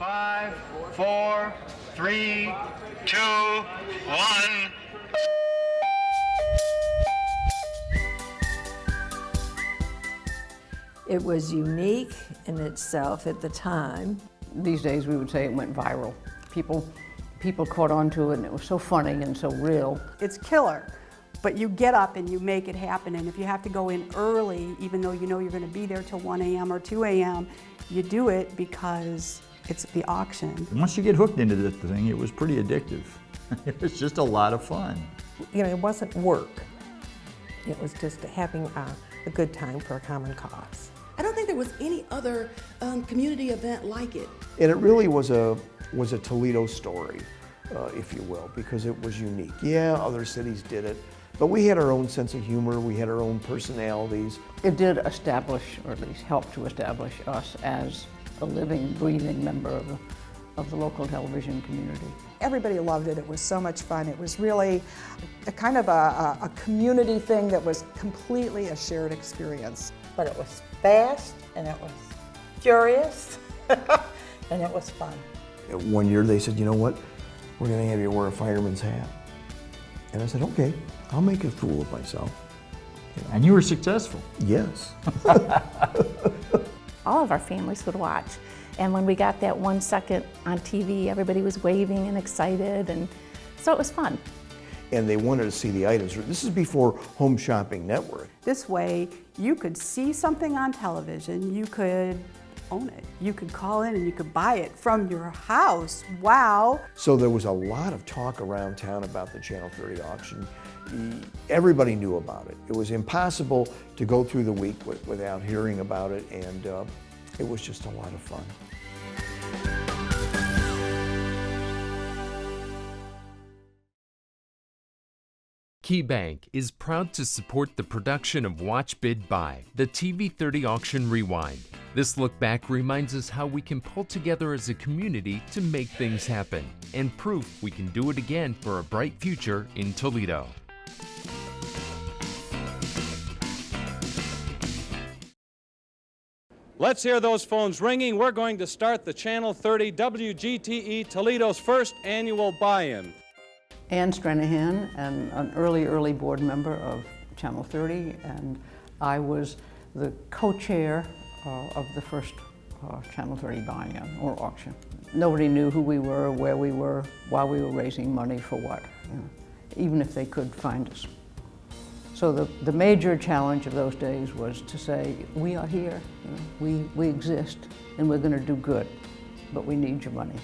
5, 4, 3, 2, 1. It was unique in itself at the time. These days we would say it went viral. People caught on to it and it was so funny and so real. It's killer, but you get up and you make it happen, and if you have to go in early, even though you know you're going to be there till 1 a.m. or 2 a.m., you do it because it's the auction. Once you get hooked into this thing, it was pretty addictive. It was just a lot of fun. You know, it wasn't work. It was just having a good time for a common cause. I don't think there was any other community event like it. And it really was a Toledo story, if you will, because it was unique. Yeah, other cities did it, but we had our own sense of humor, we had our own personalities. It did establish, or at least help to establish us as a living, breathing member of the local television community. Everybody loved it. It was so much fun. It was really a kind of a community thing that was completely a shared experience. But it was fast, and it was furious, and it was fun. One year they said, you know what, we're gonna have you wear a fireman's hat. And I said, okay, I'll make a fool of myself. You know? And you were successful. Yes. All of our families would watch. And when we got that 1 second on TV, everybody was waving and excited, and so it was fun. And they wanted to see the items. This is before Home Shopping Network. This way, you could see something on television, you could own it. You could call in and you could buy it from your house. Wow. So there was a lot of talk around town about the Channel 30 auction. Everybody knew about it. It was impossible to go through the week without hearing about it, and it was just a lot of fun. KeyBank is proud to support the production of Watch Bid Buy, the TV30 Auction Rewind. This look back reminds us how we can pull together as a community to make things happen, and proof we can do it again for a bright future in Toledo. Let's hear those phones ringing. We're going to start the Channel 30 WGTE Toledo's first annual buy-in. Ann Stranahan, and an early board member of Channel 30, and I was the co-chair of the first Channel 30 buy-in or auction. Nobody knew who we were, where we were, why we were raising money for what, you know, even if they could find us. So the major challenge of those days was to say, we are here, you know, we exist, and we're going to do good, but we need your money.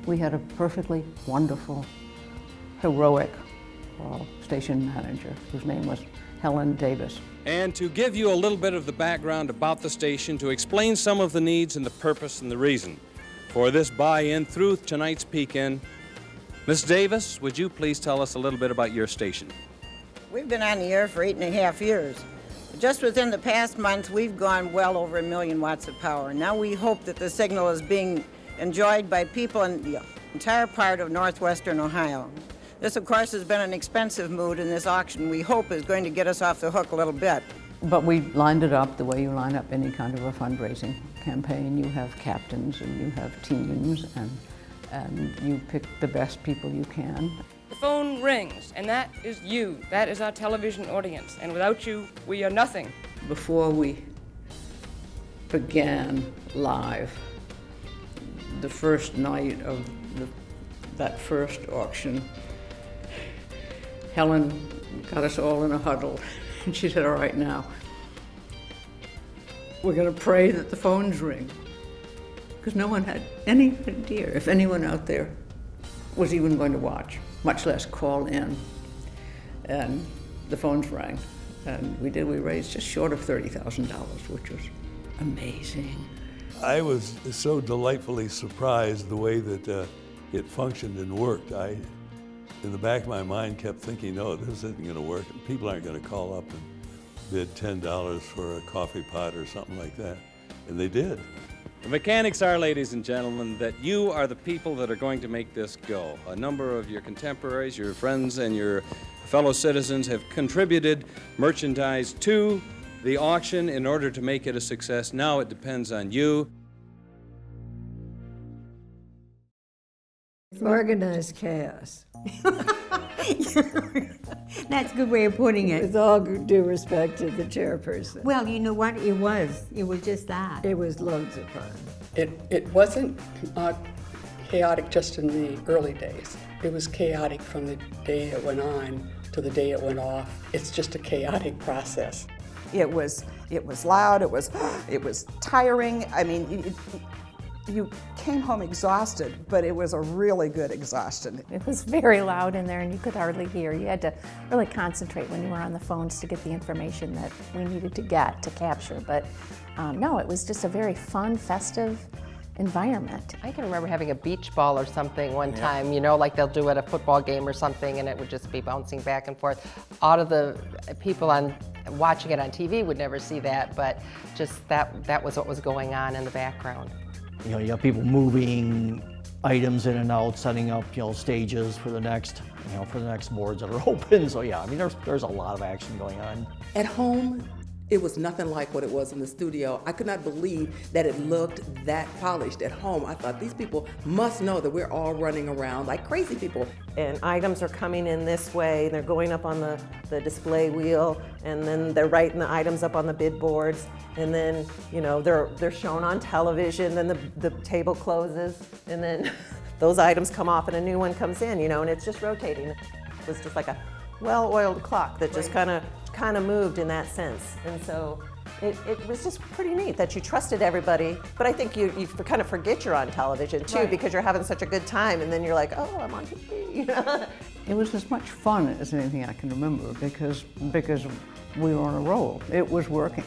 We had a perfectly wonderful, heroic station manager whose name was Helen Davis. And to give you a little bit of the background about the station, to explain some of the needs and the purpose and the reason for this buy-in through tonight's peek-in, Ms. Davis, would you please tell us a little bit about your station? We've been on the air for 8.5 years. Just within the past month, we've gone well over 1 million watts of power. Now we hope that the signal is being enjoyed by people in the entire part of northwestern Ohio. This, of course, has been an expensive move, and this auction, we hope, is going to get us off the hook a little bit. But we lined it up the way you line up any kind of a fundraising campaign. You have captains and you have teams, and you pick the best people you can. The phone rings, and that is you. That is our television audience, and without you, we are nothing. Before we began live, the first night of that first auction, Helen got us all in a huddle, and she said, all right, now, we're going to pray that the phones ring, because no one had any idea if anyone out there was even going to watch, much less call in. And the phones rang, and we raised just short of $30,000, which was amazing. I was so delightfully surprised the way that it functioned and worked. In the back of my mind, kept thinking, no, this isn't going to work. People aren't going to call up and bid $10 for a coffee pot or something like that. And they did. The mechanics are, ladies and gentlemen, that you are the people that are going to make this go. A number of your contemporaries, your friends, and your fellow citizens have contributed merchandise to the auction in order to make it a success. Now it depends on you. Organized chaos. That's a good way of putting it. With all due respect to the chairperson. Well, you know what? It was just that. It was loads of fun. It wasn't chaotic just in the early days. It was chaotic from the day it went on to the day it went off. It's just a chaotic process. It was loud. It was tiring. I mean, you came home exhausted, but it was a really good exhaustion. It was very loud in there and you could hardly hear. You had to really concentrate when you were on the phones to get the information that we needed to get to capture. But no, it was just a very fun, festive environment. I can remember having a beach ball or something one time, you know, like they'll do at a football game or something, and it would just be bouncing back and forth. All of the people watching it on TV would never see that, but just that was what was going on in the background. You know, you got people moving items in and out, setting up, you know, stages for the next boards that are open. So yeah, I mean, there's a lot of action going on. At home, it was nothing like what it was in the studio. I could not believe that it looked that polished. At home, I thought these people must know that we're all running around like crazy people. And items are coming in this way, they're going up on the display wheel, and then they're writing the items up on the bid boards, and then, you know, they're shown on television, then the table closes, and then those items come off and a new one comes in, you know, and it's just rotating. It was just like a well-oiled clock that just kind of moved in that sense. And so it was just pretty neat that you trusted everybody, but I think you kind of forget you're on television too, because you're having such a good time, and then you're like, oh, I'm on TV. You know? It was as much fun as anything I can remember because we were on a roll. It was working.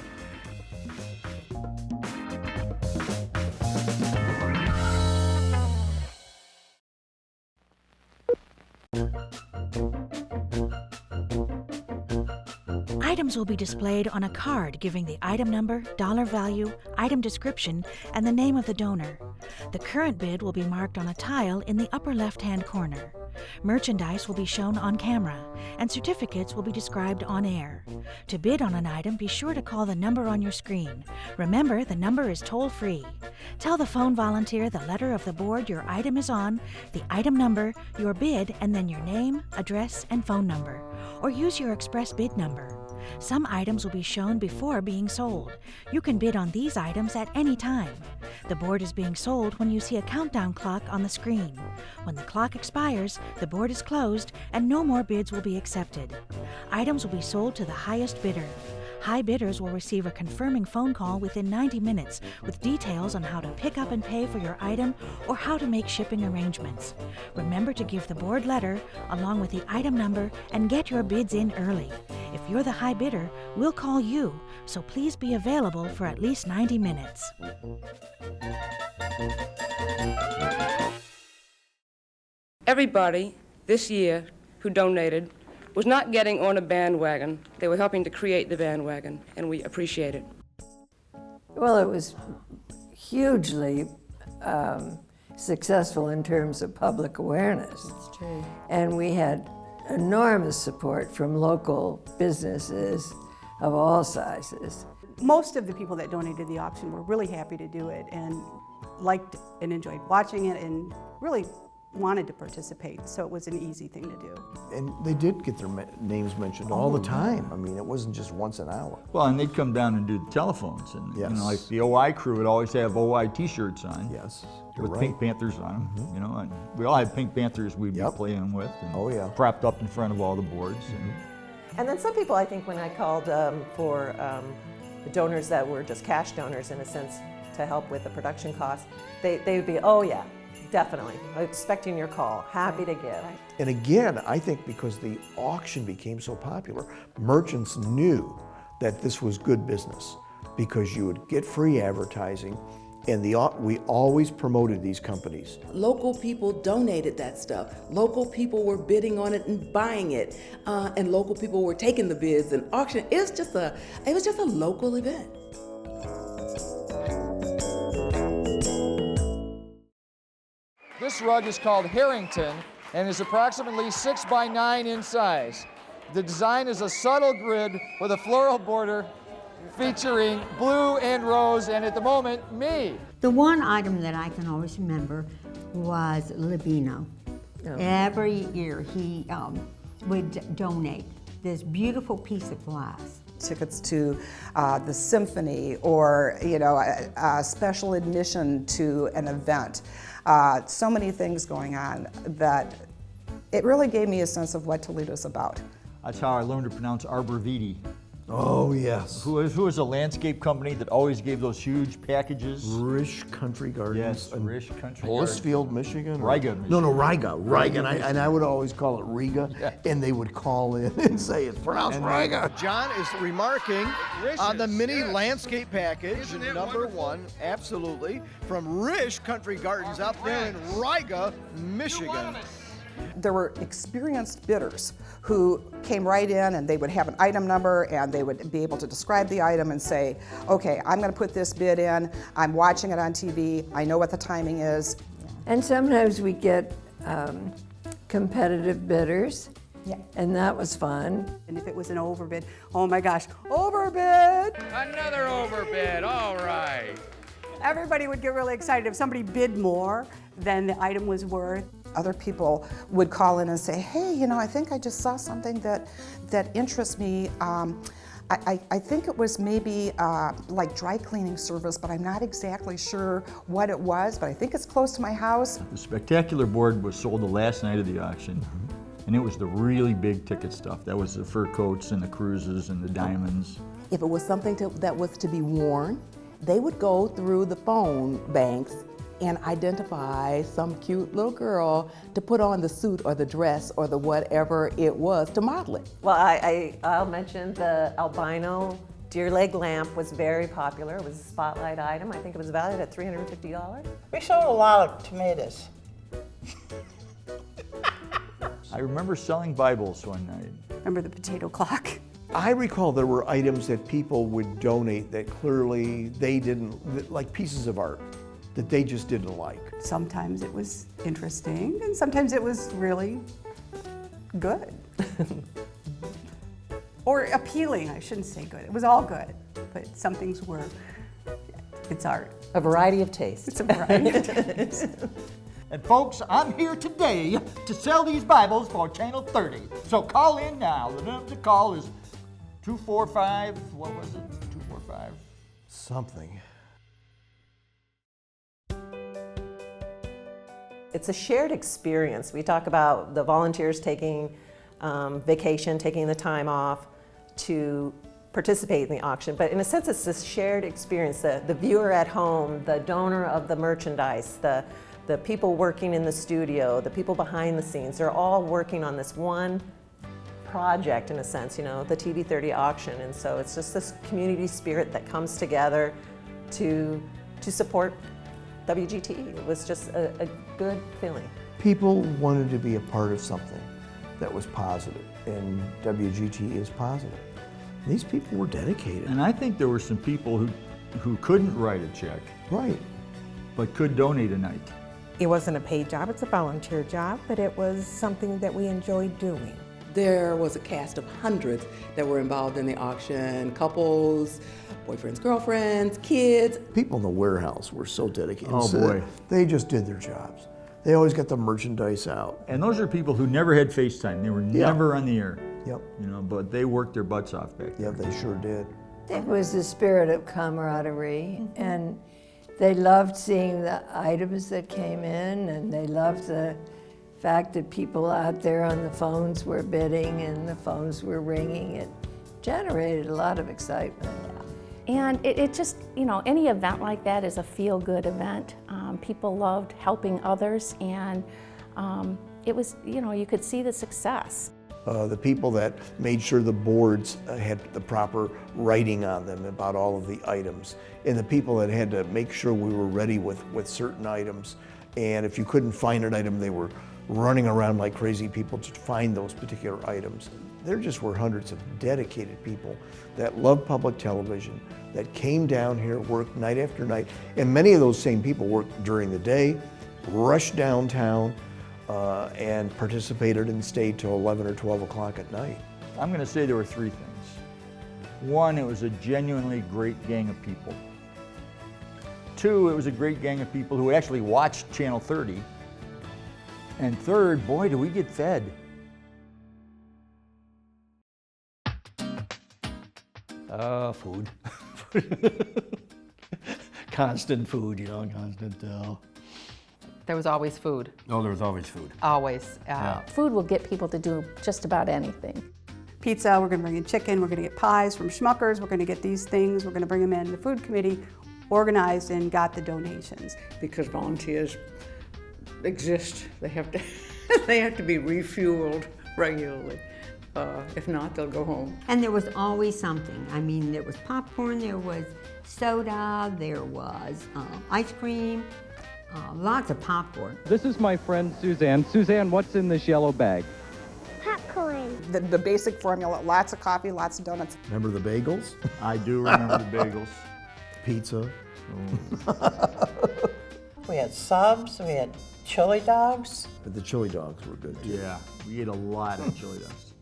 Items will be displayed on a card giving the item number, dollar value, item description, and the name of the donor. The current bid will be marked on a tile in the upper left-hand corner. Merchandise will be shown on camera, and certificates will be described on air. To bid on an item, be sure to call the number on your screen. Remember, the number is toll-free. Tell the phone volunteer the letter of the board your item is on, the item number, your bid, and then your name, address, and phone number. Or use your express bid number. Some items will be shown before being sold. You can bid on these items at any time. The board is being sold when you see a countdown clock on the screen. When the clock expires, the board is closed and no more bids will be accepted. Items will be sold to the highest bidder. High bidders will receive a confirming phone call within 90 minutes with details on how to pick up and pay for your item or how to make shipping arrangements. Remember to give the board letter along with the item number and get your bids in early. If you're the high bidder, we'll call you, so please be available for at least 90 minutes. Everybody this year who donated was not getting on a bandwagon. They were helping to create the bandwagon, and we appreciate it. Well, it was hugely successful in terms of public awareness. That's true. And we had enormous support from local businesses of all sizes. Most of the people that donated the auction were really happy to do it and liked and enjoyed watching it and really wanted to participate, so it was an easy thing to do. And they did get their names mentioned all the time. I mean, it wasn't just once an hour. Well, and they'd come down and do the telephones, and you know, like the OI crew would always have OI T-shirts on. Yes, with Pink Panthers on them. You know, and we all had Pink Panthers we'd be playing with. And propped up in front of all the boards. And then some people, I think, when I called for the donors that were just cash donors, in a sense, to help with the production costs, they would be, oh yeah, definitely, expecting your call, happy to give. And again, I think because the auction became so popular, merchants knew that this was good business because you would get free advertising, and we always promoted these companies. Local people donated that stuff. Local people were bidding on it and buying it, and local people were taking the bids and auctioning. It was just a local event. This rug is called Harrington and is approximately 6 by 9 in size. The design is a subtle grid with a floral border featuring blue and rose, and at the moment, me. The one item that I can always remember was Libino. Every year he would donate this beautiful piece of glass. Tickets to the symphony, or a special admission to an event. So many things going on that it really gave me a sense of what Toledo's about. That's how I learned to pronounce arbor vitae. Oh, yes. Who is a landscape company that always gave those huge packages? Risch Country Gardens. Yes, Risch Country Blissfield, Michigan? Riga, Michigan. No, Riga. And I would always call it Riga, and they would call in and say it's pronounced Riga. John is remarking on the mini landscape package, number one, absolutely, from Risch Country Gardens up there in Riga, Michigan. There were experienced bidders who came right in, and they would have an item number, and they would be able to describe the item and say, okay, I'm going to put this bid in, I'm watching it on TV, I know what the timing is. And sometimes we get competitive bidders, and that was fun. And if it was an overbid, oh my gosh, overbid! Another overbid, all right. Everybody would get really excited if somebody bid more than the item was worth. Other people would call in and say, hey, I think I just saw something that interests me. I think it was maybe like dry cleaning service, but I'm not exactly sure what it was, but I think it's close to my house. The spectacular board was sold the last night of the auction, and it was the really big ticket stuff. That was the fur coats and the cruises and the diamonds. If it was something that was to be worn, they would go through the phone banks and identify some cute little girl to put on the suit or the dress or the whatever it was to model it. Well, I'll mention the albino deer leg lamp was very popular. It was a spotlight item. I think it was valued at $350. We sold a lot of tomatoes. I remember selling Bibles one night. Remember the potato clock? I recall there were items that people would donate that clearly they didn't, like pieces of art, that they just didn't like. Sometimes it was interesting, and sometimes it was really good. Or appealing, I shouldn't say good. It was all good, but some things were, it's art. A variety of tastes. It's a variety of tastes. And folks, I'm here today to sell these Bibles for Channel 30. So call in now. The number to call is 245, what was it? 245. Something. It's a shared experience. We talk about the volunteers taking vacation, taking the time off to participate in the auction, but in a sense it's this shared experience. The viewer at home, the donor of the merchandise, the people working in the studio, the people behind the scenes, they're all working on this one project in a sense, the TV 30 auction. And so it's just this community spirit that comes together to support WGTE. It was just a good feeling. People wanted to be a part of something that was positive, and WGTE is positive. These people were dedicated. And I think there were some people who couldn't write a check. Right. But could donate a night. It wasn't a paid job, it's a volunteer job, but it was something that we enjoyed doing. There was a cast of hundreds that were involved in the auction, couples, boyfriends, girlfriends, kids. People in the warehouse were so dedicated. Oh boy. They just did their jobs. They always got the merchandise out. And those are people who never had FaceTime. They were never on the air. Yep. But they worked their butts off back then. Yeah, they sure did. It was the spirit of camaraderie, and they loved seeing the items that came in, and they loved the fact that people out there on the phones were bidding and the phones were ringing. It generated a lot of excitement. And it just, any event like that is a feel-good event. People loved helping others, and it was, you could see the success. The people that made sure the boards had the proper writing on them about all of the items, and the people that had to make sure we were ready with certain items. And if you couldn't find an item, they were running around like crazy people to find those particular items. There just were hundreds of dedicated people that loved public television, that came down here, worked night after night, and many of those same people worked during the day, rushed downtown, and participated and stayed till 11 or 12 o'clock at night. I'm going to say there were three things. One, it was a genuinely great gang of people. Two, it was a great gang of people who actually watched Channel 30. And third, boy, do we get fed. Food. Constant food, you know, constant. There was always food. Oh, there was always food. Always. Food will get people to do just about anything. Pizza, we're gonna bring in chicken, we're gonna get pies from Schmuckers, we're gonna get these things, we're gonna bring them in. The food committee organized and got the donations. Because volunteers exist, they have to, they have to be refueled regularly. If not, they'll go home. And there was always something. I mean, there was popcorn, there was soda, there was ice cream, lots of popcorn. This is my friend Suzanne. Suzanne, what's in this yellow bag? Popcorn. The basic formula, lots of coffee, lots of donuts. Remember the bagels? I do remember the bagels. Pizza. We had subs, we had chili dogs. But the chili dogs were good too. Yeah, we ate a lot of chili dogs.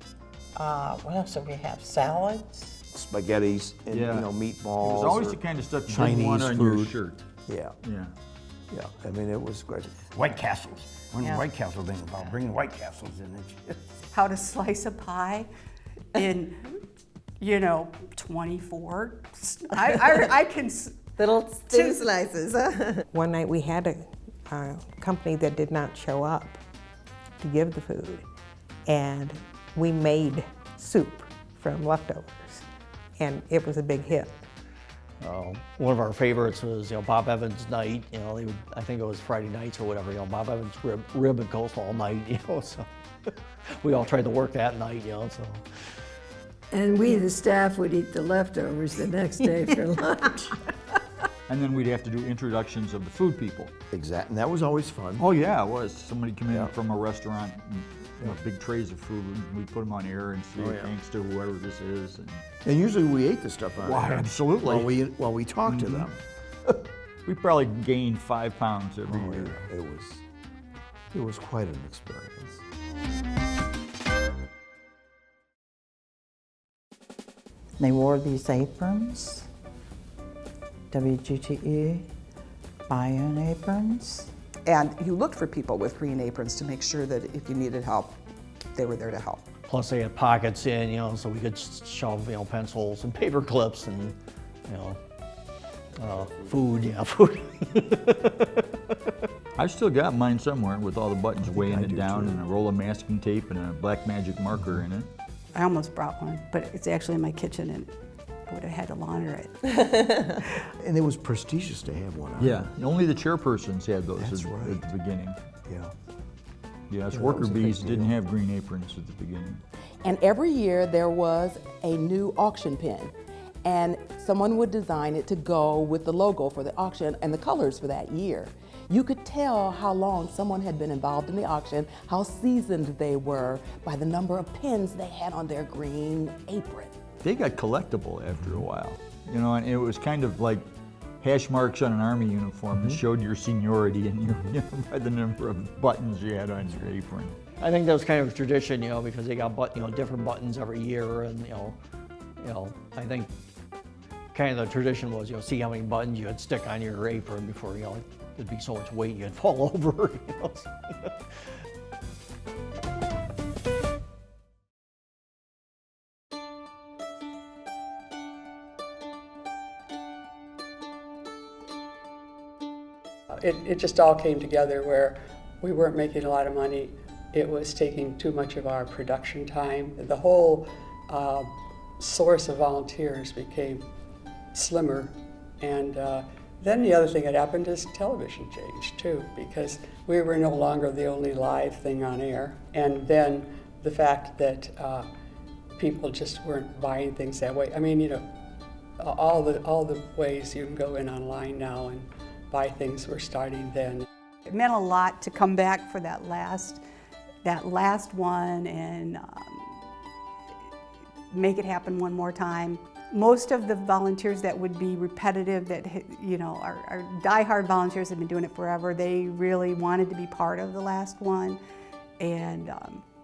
What else did we have? Salads. Spaghettis and Yeah. you know, meatballs. It was always or the kind of stuff you Chinese didn't want on food. your shirt. Yeah. Yeah. Yeah. I mean, it was great. White Castles. When Yeah. White Castle thing about bringing White Castles in it. How to slice a pie in, 24. I can. Little thin slices. One night we had a company that did not show up to give the food, and we made soup from leftovers, and it was a big hit. One of our favorites was, Bob Evans' night. They would, I think it was Friday nights or whatever. Bob Evans' rib and coleslaw night. So we all tried to work that night. So. And we, the staff, would eat the leftovers the next day for lunch. And then we'd have to do introductions of the food people. Exactly, and that was always fun. Oh yeah, it was. Somebody come in from a restaurant, and, big trays of food, and we put them on air and say thanks to whoever this is. And usually we ate the stuff on Why, air. absolutely. While we talked to them. We probably gained 5 pounds every year. It was quite an experience. They wore these aprons, WGTE buy-in aprons. And you looked for people with green aprons to make sure that if you needed help, they were there to help. Plus they had pockets in, so we could shove, pencils and paper clips and, food, food. I've still got mine somewhere with all the buttons weighing it down and a roll of masking tape and a black magic marker in it. I almost brought one, but it's actually in my kitchen and I would have had to launder it. And it was prestigious to have one on. Yeah, only the chairpersons had those That's at right. the beginning. Yeah. Yes, Yeah, worker that was a big bees deal. didn't have green aprons at the beginning. And every year there was a new auction pin, and someone would design it to go with the logo for the auction and the colors for that year. You could tell how long someone had been involved in the auction, how seasoned they were by the number of pins they had on their green apron. They got collectible after a while, and it was kind of like hash marks on an army uniform that showed your seniority and your, by the number of buttons you had on your apron. I think that was kind of a tradition, because they got different buttons every year, and I think kind of the tradition was, see how many buttons you would stick on your apron before, there'd be so much weight you'd fall over. It just all came together where we weren't making a lot of money. It was taking too much of our production time. The whole source of volunteers became slimmer. And then the other thing that happened is television changed too, because we were no longer the only live thing on air. And then the fact that people just weren't buying things that way. I mean, all the ways you can go in online now and buy things were starting then. It meant a lot to come back for that last one and make it happen one more time. Most of the volunteers that would be repetitive, that are diehard volunteers, have been doing it forever. They really wanted to be part of the last one, and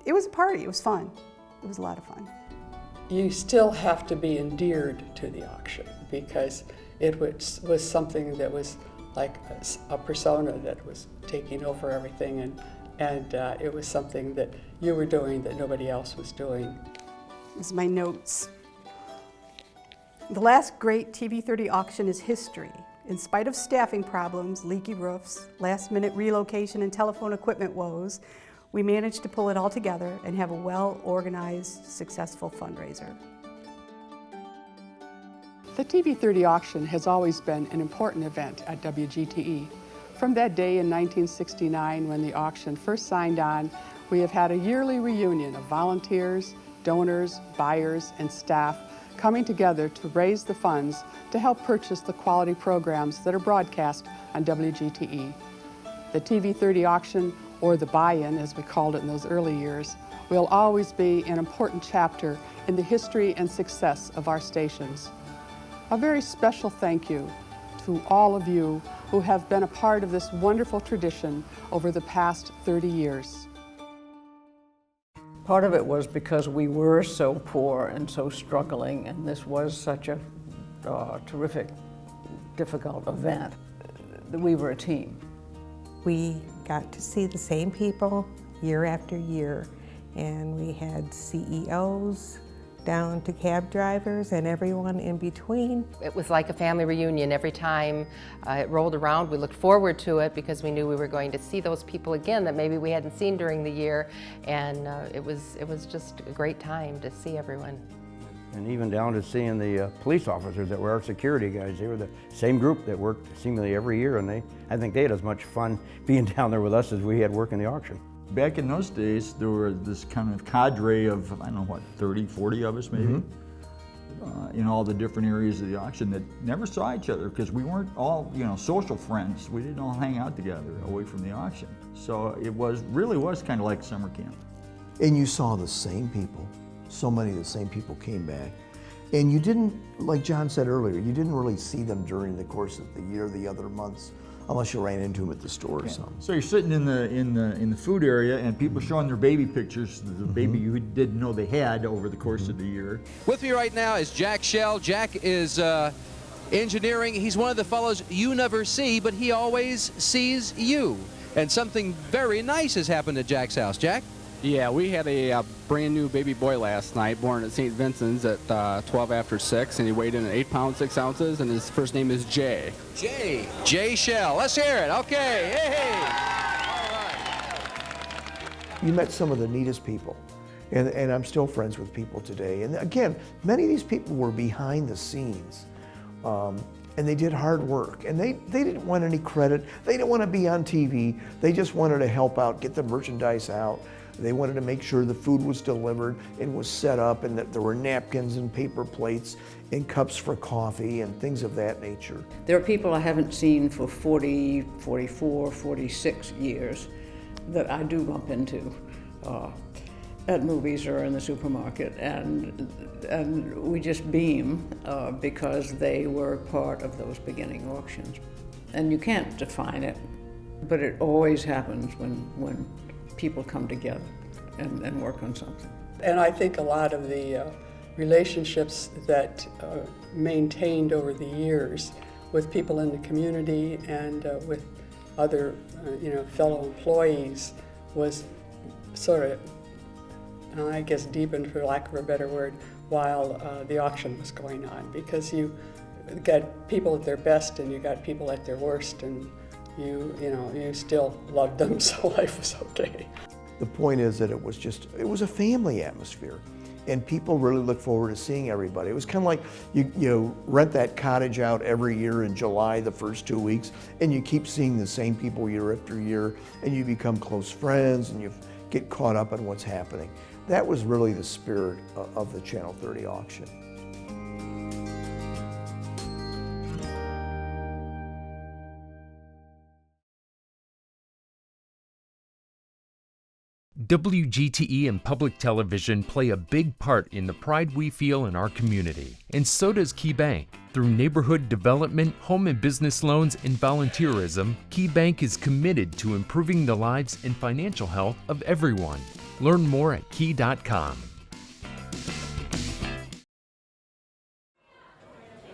it was a party. It was fun. It was a lot of fun. You still have to be endeared to the auction because it was something that was like a persona that was taking over everything, and And it was something that you were doing that nobody else was doing. This is my notes. The last great TV30 auction is history. In spite of staffing problems, leaky roofs, last-minute relocation and telephone equipment woes, we managed to pull it all together and have a well-organized, successful fundraiser. The TV30 auction has always been an important event at WGTE. From that day in 1969 when the auction first signed on, we have had a yearly reunion of volunteers, donors, buyers, and staff coming together to raise the funds to help purchase the quality programs that are broadcast on WGTE. The TV30 auction, or the buy-in as we called it in those early years, will always be an important chapter in the history and success of our stations. A very special thank you to all of you who have been a part of this wonderful tradition over the past 30 years. Part of it was because we were so poor and so struggling, and this was such a terrific, difficult event. We were a team. We got to see the same people year after year, and we had CEOs down to cab drivers and everyone in between. It was like a family reunion every time it rolled around. We looked forward to it because we knew we were going to see those people again that maybe we hadn't seen during the year, and it was just a great time to see everyone. And even down to seeing the police officers that were our security guys. They were the same group that worked seemingly every year, and I think they had as much fun being down there with us as we had working the auction. Back in those days, there were this kind of cadre of, I don't know what, 30, 40 of us maybe, in all the different areas of the auction that never saw each other because we weren't all, social friends. We didn't all hang out together away from the auction. So it really was kind of like summer camp. And you saw the same people. So many of the same people came back. And you didn't, like John said earlier, you didn't really see them during the course of the year, the other months, unless you ran into them at the store or something. So you're sitting in the food area and people showing their baby pictures, the baby you didn't know they had over the course of the year. With me right now is Jack Shell. Jack is engineering. He's one of the fellows you never see, but he always sees you. And something very nice has happened at Jack's house. Jack? Yeah, we had a brand new baby boy last night, born at St. Vincent's at 12 after 6, and he weighed in at 8 pounds, 6 ounces, and his first name is Jay. Jay Shell. Let's hear it. Okay. Hey. You met some of the neatest people, and I'm still friends with people today. And again, many of these people were behind the scenes, and they did hard work, and they didn't want any credit. They didn't want to be on TV. They just wanted to help out, get the merchandise out. They wanted to make sure the food was delivered and was set up, and that there were napkins and paper plates and cups for coffee and things of that nature. There are people I haven't seen for 40, 44, 46 years that I do bump into at movies or in the supermarket, and we just beam because they were part of those beginning auctions. And you can't define it, but it always happens when people come together and work on something. And I think a lot of the relationships that maintained over the years with people in the community and with other fellow employees was sort of, I guess, deepened, for lack of a better word, while the auction was going on, because you got people at their best and you got people at their worst, and you still loved them, so life was okay. The point is that it was a family atmosphere, and people really look forward to seeing everybody. It was kind of like you rent that cottage out every year in July, the first 2 weeks, and you keep seeing the same people year after year, and you become close friends, and you get caught up on what's happening. That was really the spirit of the Channel 30 auction. WGTE and public television play a big part in the pride we feel in our community, and so does Key Bank. Through neighborhood development, home and business loans, and volunteerism, Key Bank is committed to improving the lives and financial health of everyone. Learn more at key.com.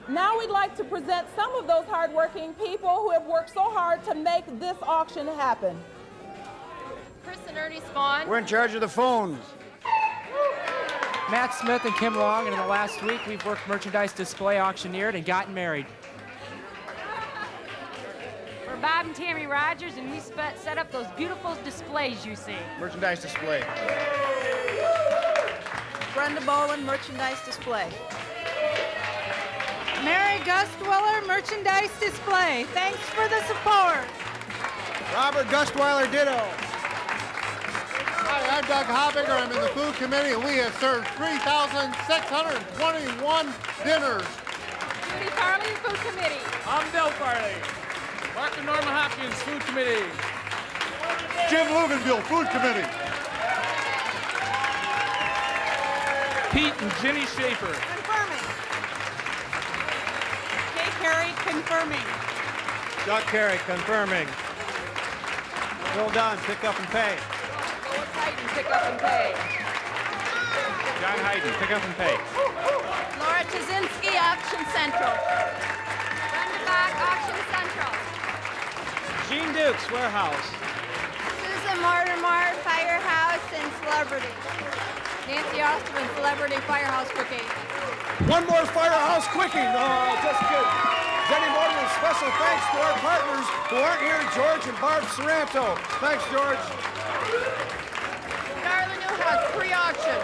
Now we'd like to present some of those hardworking people who have worked so hard to make this auction happen. Chris and Ernie Spawn. We're in charge of the phones. Matt Smith and Kim Long, and in the last week we've worked merchandise display, auctioneered, and gotten married. We're Bob and Tammy Rogers, and we set up those beautiful displays you see. Merchandise display. Brenda Boland, merchandise display. Mary Gustwiller, merchandise display. Thanks for the support. Robert Gustweiler, ditto. Hi, I'm Doug Hobbiger. I'm in the food committee, and we have served 3,621 dinners. Judy Farley, food committee. I'm Bill Farley. Dr. Norma Hopkins, food committee. Jim Luganville, food committee. Pete and Jenny Schaefer. Confirming. Kay Carey, confirming. Chuck Carey, confirming. Bill Dunn, pick up and pay. Lois Hayden, pick up and pay. John Hayden, pick up and pay. Laura Tazinski, Auction Central. Brenda Bach, Auction Central. Gene Dukes, warehouse. Susan Mortimer, Firehouse and Celebrity. Nancy Osterman, Celebrity Firehouse Cooking. One more Firehouse Quickie. Just good. Jenny Mortimer, special thanks to our partners who aren't here, George and Barb Sorrento. Thanks, George. Darla Newhouse, pre-auction.